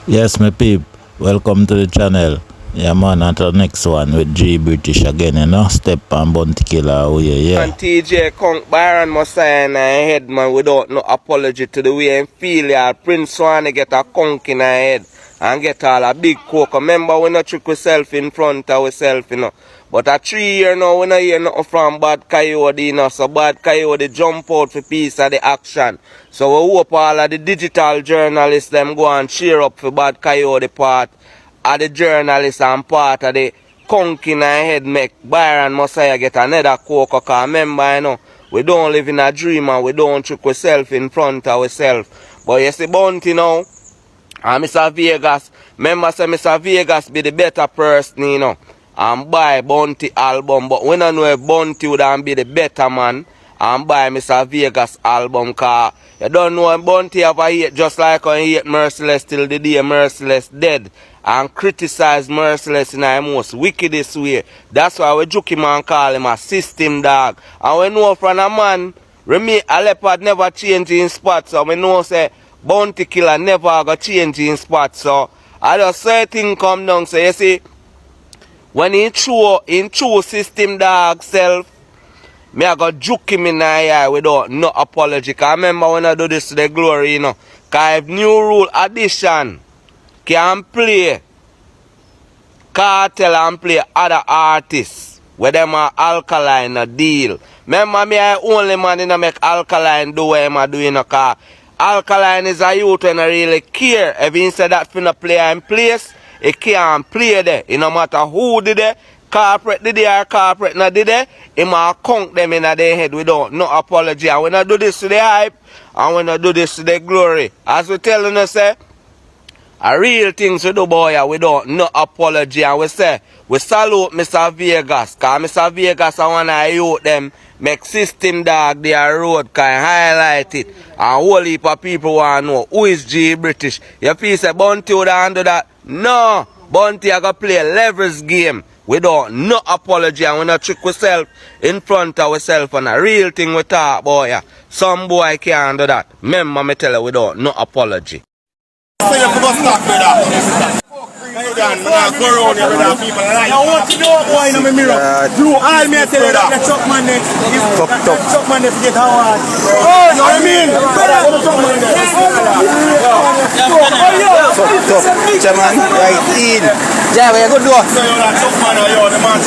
Yes, my peep. Welcome to the channel. Yeah, man, at the next one with G British again, you know. Step and Bounty Killer, oh yeah. And TJ Kunk Byron must say in her head, man, without no apology to the way him feel, yeah. Prince wanna get a conk in her head and get all a big coke. Remember, we not trick ourselves in front of ourselves, you know. But a 3 year now, we not hear nothing from Bad Coyote, you know. So Bad Coyote jump out for piece of the action. So we hope all of the digital journalists, them go and cheer up for Bad Coyote part of the journalists and part of the conk in our head make Byron Messiah get another coke. Because remember, you know, we don't live in a dream and we don't trick ourselves in front of ourselves. But you see Bounty now, and Mr. Vegas, remember say Mr. Vegas be the better person, you know, and buy Bounty album. But we don't know if Bounty would be the better man and buy Mr. Vegas album. Because you don't know if Bounty have a hate just like when he hate Merciless till the day Merciless dead. And criticize Merciless in the most wickedest way. That's why we joke him and call him a system dog. And we know from a man, Remy a leopard never change in spot. So we know say Bounty Killer never go change in spot. So I just say thing come down. So you see, when in true system dog self, me I go juke him in the eye without no apology. Cause I remember when I do this to the glory, you know. Cause if new rule addition can play Cartel and play other artists where them are Alkaline a deal. Remember me I only man in a make Alkaline do what I'm doing a car. Alkaline is a youth and I really care. If he said that finna play in place, he can't play there. It no matter who did it, corporate did it or corporate not did it, he might count them in their head without no apology. And when I do this to the hype, and when I do this to the glory, as we telling us say, a real things we do, boy, we don't no apology. And we say, we salute Mr. Vegas. Because Mr. Vegas, I want to youth them make system dog their road, can highlight it. And a whole heap of people want to know who is G British. You feel say Bounty would handle that? No. Bounty are going to play a levels game. We don't no apology and we not trick ourselves in front of ourselves and a real thing we talk, boy. Some boy can't do that. Remember me tell you, we don't no apology. So you have to start with that. You don't go around here with people like that. I want to know boy in the mirror. You all me tell you that the truck man there is the truck man there to get hard. Oh, you know what I mean? The truck man there. Chairman, right in. Yeah, we are good. So you're that truck man or you're the man.